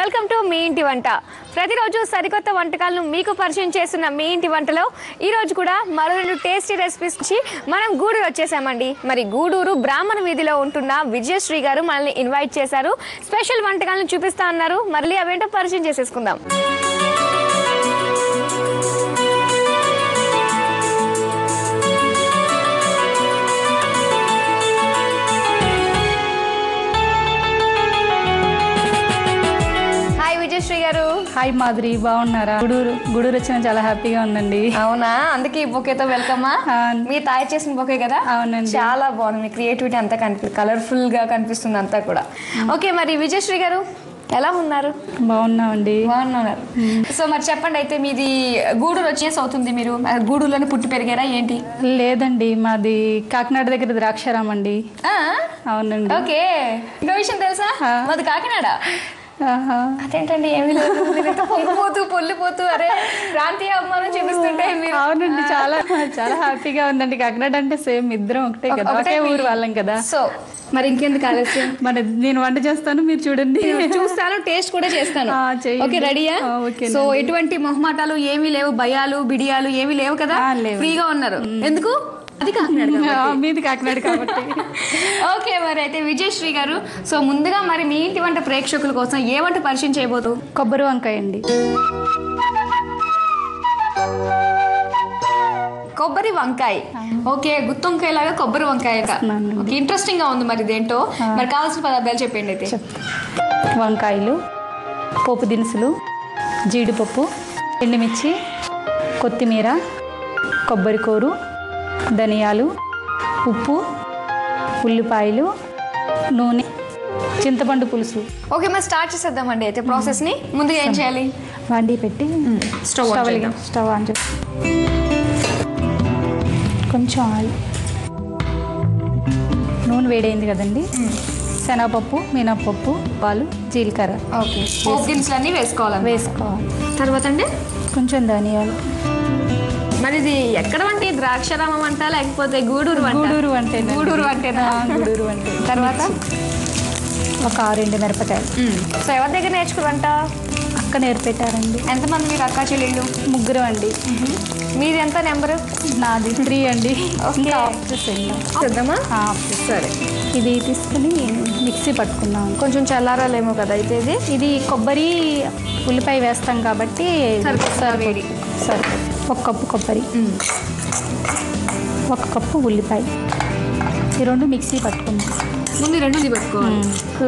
Welcome to me ఇంటి వంట. ప్రతిరోజు సరికొత్త వంటకాలను మీకు పరిచయం చేస్తున్న మీ ఇంటి వంటలో ఈరోజు కూడా మరో 2 టేస్టీ రెసిపీస్ నుంచి మనం గూడూరు వచ్చేసామండి. మరి గూడూరు బ్రాహ్మణ వీధిలో ఉంటున్న విజయశ్రీ గారు మనల్ని ఇన్వైట్ చేశారు. స్పెషల్ వంటకాలను చూపిస్తా అన్నారు. మళ్ళీ అవేంటో పరిచయం చేసేసుకుందాం. విజయశ్రీ గారు, హాయ్ మాధురి, బాగున్నారా? గూడూరు వచ్చిన చాలా హ్యాపీగా ఉందండి. అవునా? అందుకే ఈ బొకేతో వెల్కమా? మీ తాయ చేసిన బొకే కదా? అవునండి, చాలా బాగుంది. మీ క్రియేటివిటీ అంతా కలర్ఫుల్ గా కనిపిస్తుంది అంతా కూడా. ఓకే, మరి విజయశ్రీ గారు ఎలా ఉన్నారు? బాగున్నామండి. బాగున్నారు. సో మరి చెప్పండి, అయితే మీది గూడూరు వచ్చేసి అవుతుంది. మీరు గూడూరులోనే పుట్టి పెరిగారా ఏంటి? లేదండి, మాది కాకినాడ దగ్గర ద్రాక్షారామం అండి. అవునండి. ఓకే, ఇంకో విషయం తెలుసా? మాది కాకినాడ. అదేంటండి, ఏమి లేదు, పొల్లిపోతూ అరే ప్రాంతీయ అమ్మాయిని చూపిస్తుంటే మీరు. అవునండి, చాలా చాలా హ్యాపీగా ఉందండి. కాకినాడ అంటే సేమ్ ఇద్దరం ఒకటే కదా, ఒకే ఊరు వాళ్ళం కదా. సో మరి ఇంకెందుకు ఆలస్యం, మరి నేను వంట చేస్తాను, మీరు చూడండి. చూస్తాను, టేస్ట్ కూడా చేస్తాను. ఓకే, రెడీయా? సో ఎటువంటి మొహమాటాలు ఏమీ లేవు, భయాలు బిడియాలు ఏమీ లేవు కదా, ఫ్రీగా ఉన్నారు. ఎందుకు? అది కాకినాడ, మీది కాకినాడ కాబట్టి. ఓకే, మరి అయితే విజయశ్రీ గారు, సో ముందుగా మరి మీ ఇంటి వంట ప్రేక్షకుల కోసం ఏ వంట పరిచయం చేయబోతు? కొబ్బరి వంకాయ అండి. కొబ్బరి వంకాయ. ఓకే, గుత్తి వంకాయ లాగా కొబ్బరి వంకాయ. ఇంట్రెస్టింగ్ గా ఉంది. మరి ఇదేంటో, మరి కావాల్సిన పదార్థాలు చెప్పండి అయితే. వంకాయలు, పోపు దినుసులు, జీడిపప్పు, ఎండుమిర్చి, కొత్తిమీర, కొబ్బరి కూరు, ధనియాలు, ఉప్పు, ఉల్లిపాయలు, నూనె, చింతపండు పులుసు. ఓకే, మరి స్టార్ట్ చేసేద్దామండి అయితే ప్రాసెస్ ని. ముందుగా ఏం చేయాలి? వండి పెట్టి స్టవ్ ఆన్ చేసి కొంచెం ఆయిల్, నూనె వేడైంది కదండి. శనగపప్పు, మినపప్పు, పాలు, జీలకర్ర. ఓకే, పోపు దినుసులన్నీ వేసుకోవాలి. తర్వాత అండి కొంచెం ధనియాలు. మరి ఇది ఎక్కడ వంటి? ద్రాక్షారామం అంట లేకపోతే గూడూరు వంట? గూడూరు అంటే గూడూరు అంటే తర్వాత ఒక 6 మిరపకాయలు. సో ఎవరి దగ్గర నేర్చుకున్నారంట? అక్క నేర్పెట్టారండి. ఎంతమంది మీరు అక్క చెల్లెళ్ళు? 3 అండి. మీది ఎంత నెంబరు? నాది 3 అండి. చూద్దామా? సరే, ఇది తీసుకుని మిక్సీ పట్టుకున్నాం. కొంచెం చల్లారాలేమో కదా అయితే. ఇది కొబ్బరి ఉల్లిపాయ వేస్తాం కాబట్టి వేడి. సరే, 1 కప్పు కొబ్బరి, 1 కప్పు ఉల్లిపాయ, ఈ 2 మిక్సీ పట్టుకున్నాం. ముందు 2 పట్టుకోవాలి.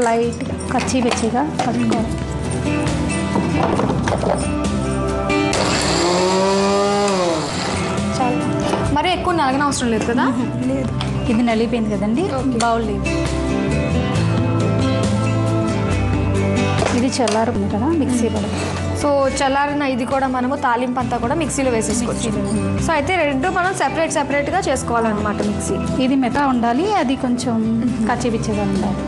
లైట్గా కచ్చి పిచ్చిగా పట్టుకోవాలి. చాలా మరి ఎక్కువ నలగన అవసరం లేదు కదా? లేదు, ఇది నలిగిపోయింది కదండి. బౌల్ లేదు, ఇది చల్లారుంది కదా, మిక్సీ పడ. సో చల్లారిన ఇది కూడా మనము తాలింపు అంతా కూడా మిక్సీలో వేసేసుకోవచ్చు. సో అయితే 2 మనం సెపరేట్గా చేసుకోవాలన్నమాట మిక్సీ. ఇది మెత్త ఉండాలి, అది కొంచెం కచ్చిపిచ్చిగా ఉండాలి.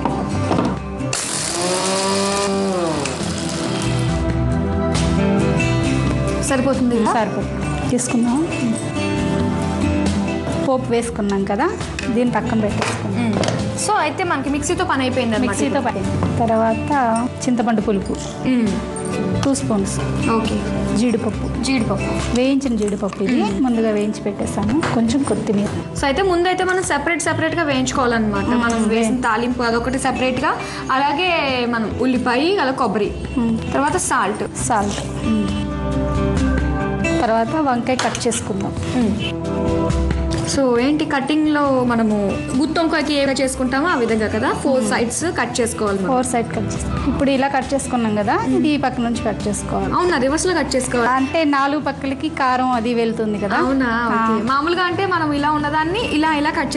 సరిపోతుంది. తీసుకున్నాం. పోపు వేసుకున్నాం కదా, దీన్ని పక్కన పెట్టేసుకున్నాం. సో అయితే మనకి మిక్సీతో పని అయిపోయింది. మిక్సీతో పని తర్వాత చింతపండు పులుపు 2 స్పూన్స్. ఓకే, జీడిపప్పు వేయించిన జీడిపప్పు, ఇది ముందుగా వేయించి పెట్టేసాము. కొంచెం కొత్తిమీర. సో అయితే ముందైతే మనం సెపరేట్గా వేయించుకోవాలన్నమాట. మనం వేసిన తాలింపు అదొకటి సెపరేట్గా, అలాగే మనం ఉల్లిపాయ, అలా కొబ్బరి, తర్వాత సాల్ట్. తర్వాత వంకాయ కట్ చేసుకుందాం. సో ఏంటి కటింగ్లో మనము గుత్తి వంకాయకి ఏమైనా చేసుకుంటామో ఆ విధంగా కదా, 4 sides కట్ చేసుకోవాలి. 4 sides కట్ చేసుకోవాలి. ఇప్పుడు ఇలా కట్ చేసుకున్నాం కదా, ఇది పక్క నుంచి కట్ చేసుకోవాలి. అవునా? రివర్స్లో కట్ చేసుకోవాలి అంటే 4 పక్కలకి కారం అది వెళ్తుంది కదా. అవునా? మామూలుగా అంటే మనం ఇలా ఉన్నదాన్ని ఇలా కట్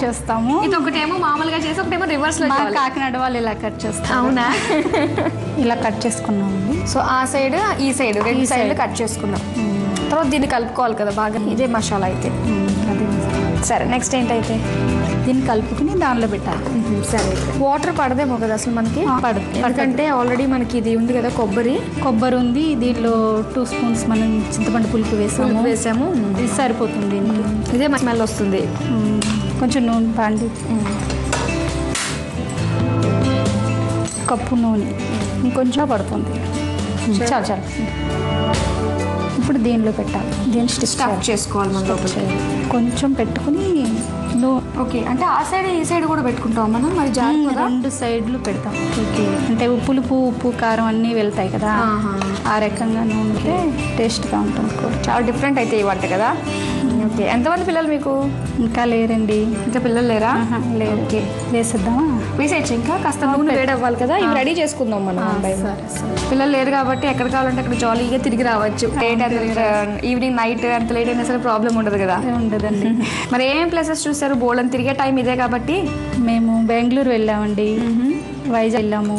చేస్తాము. ఇది ఒకటేమో మామూలుగా చేసి, ఒకటేమో రివర్స్లో. కాకినాడ వాళ్ళు ఇలా కట్ చేస్తాం. అవునా? ఇలా కట్ చేసుకున్నామండి. సో ఆ సైడ్ ఈ సైడ్ 2 సైడ్లు కట్ చేసుకున్నాం. తర్వాత దీన్ని కలుపుకోవాలి కదా బాగా. ఇదే మసాలా అయితే. సరే, నెక్స్ట్ ఏంటైతే దీన్ని కలుపుకుని దానిలో పెట్టాలి. సరే, వాటర్ పడదేమో కదా అసలు మనకి? పడదు, ఎందుకంటే ఆల్రెడీ మనకి ఇది ఉంది కదా, కొబ్బరి ఉంది. దీనిలో 2 స్పూన్స్ మనం చింతపండు పులుపు వేసాము. ఇది సరిపోతుంది దీనికి. ఇదే స్మెల్ వస్తుంది. కొంచెం నూనె పాండి, కప్పు నూనె, ఇంకొంచెం పడుతుంది. చాలు చాలు. ఇప్పుడు దీనిలో పెట్టాలి. దీన్ని స్టఫ్ చేసుకోవాలి మనం లోపల. కొంచెం పెట్టుకుని ఓకే. అంటే ఆ సైడ్ ఈ సైడ్ కూడా పెట్టుకుంటాం మనం, మరి జాగ్రత్తగా 2 సైడ్లు పెడతాం. ఓకే. అంటే ఉప్పు కారం అన్నీ వెళ్తాయి కదా, ఆ రకంగా నూనె టేస్ట్గా ఉంటుంది. చాలా డిఫరెంట్ అయితే ఈ వంట కదా. ఓకే. ఎంతమంది పిల్లలు మీకు? ఇంకా లేరండి. ఇంకా పిల్లలు లేరా? లేదు. ఓకే. వేసేద్దామా? వేసేయచ్చు. ఇంకా కాస్త నూనె వేడి అవ్వాలి కదా, ఇవి రెడీ చేసుకుందాం మనం. పిల్లలు లేరు కాబట్టి ఎక్కడ కావాలంటే అక్కడ జాలీగా తిరిగి రావచ్చు. ఈవినింగ్ నైట్ అంత లేట్ అయినా సరే ప్రాబ్లం ఉండదు కదా. ఉండదండి. మరి ఏమేం ప్లేసెస్ చూసారు? బోల్డ్ అని తిరిగే టైం ఇదే కాబట్టి. మేము బెంగళూరు వెళ్ళామండి, వైజాగ్ వెళ్ళాము.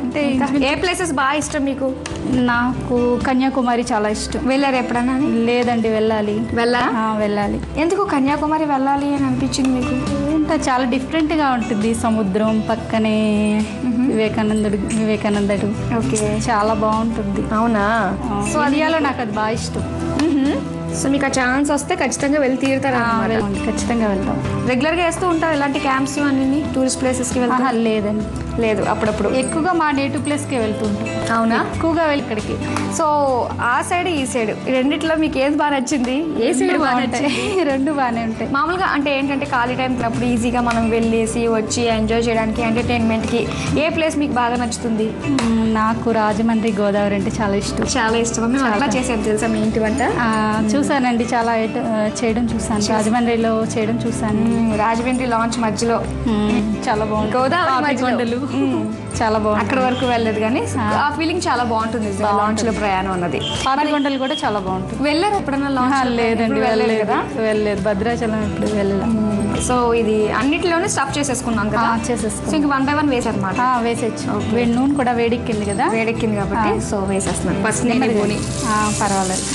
అంటే ఏ ప్లేసెస్ బాగా ఇష్టం మీకు? నాకు కన్యాకుమారి చాలా ఇష్టం. వెళ్ళారు ఎప్పుడన్నా? లేదండి, వెళ్ళాలి. వెళ్ళాలి. ఎందుకు కన్యాకుమారి వెళ్ళాలి అని అనిపించింది మీకు? ఇంకా చాలా డిఫరెంట్గా ఉంటుంది. సముద్రం పక్కనే వివేకానందుడు. ఓకే. చాలా బాగుంటుంది. అవునా? సో ఇండియాలో నాకు అది బాగా ఇష్టం. సో మీకు ఆ ఛాన్స్ వస్తే ఖచ్చితంగా వెళ్ళి తీరుతారా? ఖచ్చితంగా వెళ్తాం. రెగ్యులర్గా వేస్తూ ఉంటారు ఇలాంటి క్యాంప్స్ అన్ని టూరిస్ట్ ప్లేసెస్కి వెళ్తా? లేదండి, లేదు. అప్పుడప్పుడు ఎక్కువగా మా నేటివ్ ప్లేస్కే వెళ్తూ ఉంటాం. అవునా? ఎక్కువగా వెళ్ళి ఇక్కడికి. సో ఆ సైడ్ ఈ సైడ్ రెండిట్లో మీకు ఏది బాగా నచ్చింది? ఏ సైడ్ బాగా నచ్చింది? 2 బాగానే ఉంటాయి. మామూలుగా అంటే ఏంటంటే ఖాళీ టైం అప్పుడు ఈజీగా మనం వెళ్ళేసి వచ్చి ఎంజాయ్ చేయడానికి ఎంటర్టైన్మెంట్కి ఏ ప్లేస్ మీకు బాగా నచ్చుతుంది? నాకు రాజమండ్రి గోదావరి అంటే చాలా ఇష్టం. చాలా ఇష్టం. మేము అట్లా చేసేది తెలుసా మీ ఇంటి వంట? చూసానండి, చాలా చేయడం చూసాను. రాజమండ్రిలో చేయడం చూసాను. రాజమండ్రి లాంచ్ మధ్యలో చాలా బాగుంది. గోదావరి కొండలు చాలా బాగుంది. అక్కడ వరకు వెళ్ళలేదు కానీ ఆ ఫీలింగ్ చాలా బాగుంటుంది లాంచ్ లో ప్రయాణం అన్నది. పాపికొండలు కూడా చాలా బాగుంటుంది. వెళ్ళారు ఎప్పుడన్నా లాంచ్? లేదండి, వెళ్ళలేదు కదా. వెళ్ళలేదు. భద్రాచలం ఎప్పుడు వెళ్ళలేదు. సో ఇది అన్నిటిలోనే స్టఫ్ చేసేసుకున్నాం కదా. చేసేసుకున్నాం. ఇంకా 1 by 1 వేసారు అనమాట. వేసేచ్చు. నూనె కూడా వేడెక్కింది కదా. వేడెక్కింది కాబట్టి సో వేసేస్తున్నాను. ఫస్ట్ నేను పర్వాలేదు.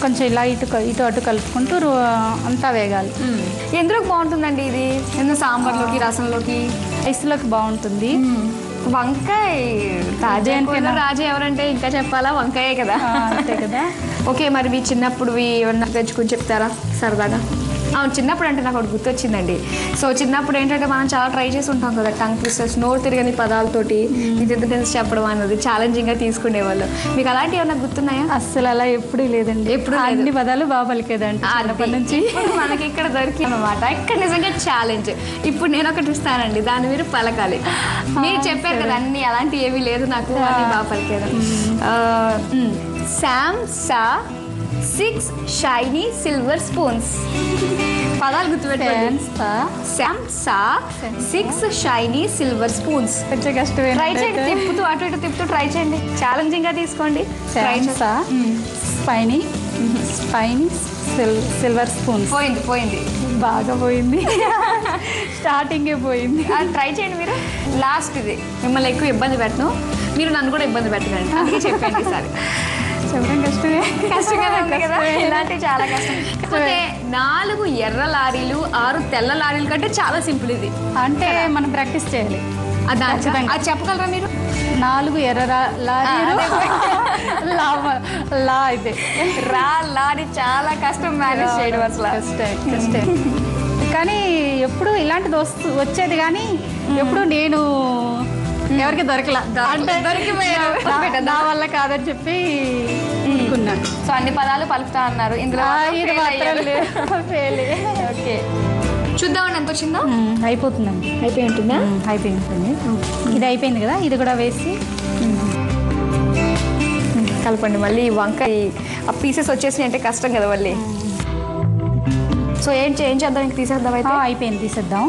కొంచెం ఇలా ఇటు అటు కలుపుకుంటూ అంతా వేగాలి. ఎందులోకి బాగుంటుందండి ఇది? ఎందుకు సాంబార్లోకి, రసంలోకి, రైస్లోకి బాగుంటుంది. వంకాయ రాజా ఎవరంటే ఇంకా చెప్పాలా? వంకాయే కదా. అంతే కదా. ఓకే. మరి మీ చిన్నప్పుడు ఏమన్నా తెచ్చుకుని చెప్తారా సరదాగా? అవును, చిన్నప్పుడు అంటే నాకు ఒకటి గుర్తొచ్చిందండి. సో చిన్నప్పుడు ఏంటంటే మనం చాలా ట్రై చేసి ఉంటాం కదా, టంగ్ ట్విస్టర్స్, నోరు తిరగని పదాలతోటి ఇంటెన్స్ చెప్పడం అన్నది ఛాలెంజింగ్గా తీసుకునేవాళ్ళు. మీకు అలాంటివి ఏమన్నా గుర్తున్నాయా? అస్సలు అలా ఎప్పుడూ లేదండి. ఎప్పుడు అన్ని పదాలు బాగా పలికేదండి చిన్నప్పటి నుంచి. మనకి ఇక్కడ దొరికి అనమాట. ఇక్కడ నిజంగా ఛాలెంజ్. ఇప్పుడు నేను ఒకటి ఇస్తానండి, దాన్ని మీరు పలకాలి. మీరు చెప్పారు కదా అన్ని, అలాంటివి ఏమీ లేదు నాకు, అన్ని బాగా పలికేదా. శాంసా 6 షైనీ సిల్వర్ స్పూన్స్. పదాలు గుర్తుపెట్టుకోండి. శాంసా 6 షైనీ సిల్వర్ స్పూన్స్. కొంచెం కష్టమే. ట్రై చేయండి, తిప్పుతూ అటు ఇటు తిప్పుతూ ట్రై చేయండి. ఛాలెంజింగ్ గా తీసుకోండి. శాంసా స్పైనీ సిల్వర్ స్పూన్స్. పోయింది బాగా పోయింది. స్టార్టింగే పోయింది. ట్రై చేయండి మీరు. లాస్ట్ ఇది. మిమ్మల్ని ఎక్కువ ఇబ్బంది పెట్టను, మీరు నన్ను కూడా ఇబ్బంది పెట్టకండి. అందుకే చెప్పండి ఈసారి. చెప్పడం కష్టంగా ఉంది కదా. ఇలాంటివి చాలా కష్టం. కాకపోతే 4 ఎర్ర లారీలు 6 తెల్ల లారీలు కంటే చాలా సింపుల్ ఇది. అంటే మనం ప్రాక్టీస్ చేయాలి. అది చెప్పగలరా మీరు? 4 ఎర్ర లారీలు అయితే లారీ చాలా కష్టం మేనేజ్ చేయడం. అసలు కష్టే. కానీ ఎప్పుడు ఇలాంటిది వచ్చేది, కానీ ఎప్పుడు నేను ఎవరికి దొరకలా. నా వల్ల కాదని చెప్పి అనుకున్నాను. సో అన్ని పదాలు పలుకుతా అన్నారు ఇందులో. ఓకే, చూద్దామండి ఎంత వచ్చిందో. అయిపోతుందండి. అయిపోయి ఉంటుందా? అయిపోయి ఉంటుంది. ఇది అయిపోయింది కదా, ఇది కూడా వేసి కలపండి. మళ్ళీ వంకాయ ఆ పీసెస్ వచ్చేసి అంటే కష్టం కదా మళ్ళీ. సో ఏం చేద్దాం? ఇంక తీసేద్దాం. అయితే అయిపోయింది, తీసేద్దాం.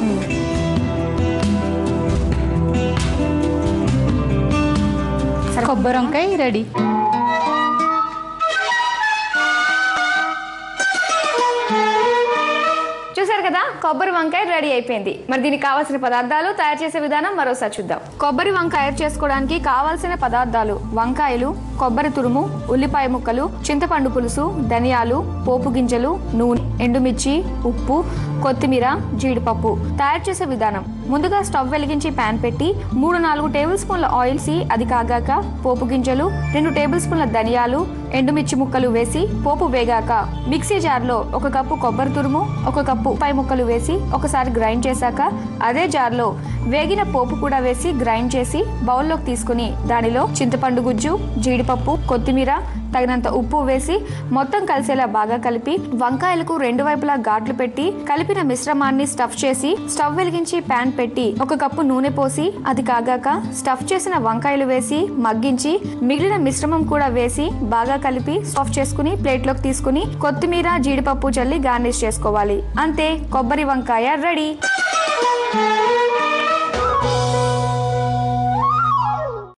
కొబ్బరి వంకాయ రెడీ. చూసారు కదా, కొబ్బరి వంకాయ రెడీ అయిపోయింది. మరి దీనికి కావాల్సిన పదార్థాలు, తయారు చేసే విధానం మరోసారి చూద్దాం. కొబ్బరి వంకాయ చేసుకోవడానికి కావాల్సిన పదార్థాలు: వంకాయలు, కొబ్బరి తురుము, ఉల్లిపాయ ముక్కలు, చింతపండు పులుసు, ధనియాలు, పోపు గింజలు, నూనె, ఎండుమిర్చి, ఉప్పు, కొత్తిమీర, జీడిపప్పు. తయారు చేసే విధానం: ముందుగా స్టవ్ వెలిగించి ప్యాన్ పెట్టి 3-4 టేబుల్ స్పూన్ల ఆయిల్ సి అది కాగాక పోపు గింజలు, 2 టేబుల్ స్పూన్ల ధనియాలు, ఎండుమిర్చి ముక్కలు వేసి పోపు వేగాక మిక్సీ జార్లో 1 కప్పు కొబ్బరి తురుము, 1 కప్పు ఉల్లిపాయ ముక్కలు వేసి ఒకసారి గ్రైండ్ చేశాక అదే జార్లో వేగిన పోపు కూడా వేసి గ్రైండ్ చేసి బౌల్లోకి తీసుకుని దానిలో చింతపండు గుజ్జు, జీడిపప్పు, కొత్తిమీర, తగినంత ఉప్పు వేసి మొత్తం కలిసేలా బాగా కలిపి వంకాయలకు 2 వైపులా ఘాట్లు పెట్టి కలిపిన మిశ్రమాన్ని స్టఫ్ చేసి స్టవ్ వెలిగించి ప్యాన్ పెట్టి 1 కప్పు నూనె పోసి అది కాగాక స్టఫ్ చేసిన వంకాయలు వేసి మగ్గించి మిగిలిన మిశ్రమం కూడా వేసి బాగా కలిపి స్టఫ్ చేసుకుని ప్లేట్లోకి తీసుకుని కొత్తిమీర, జీడిపప్పు చల్లి గార్నిష్ చేసుకోవాలి. అంతే, కొబ్బరి వంకాయ రెడీ.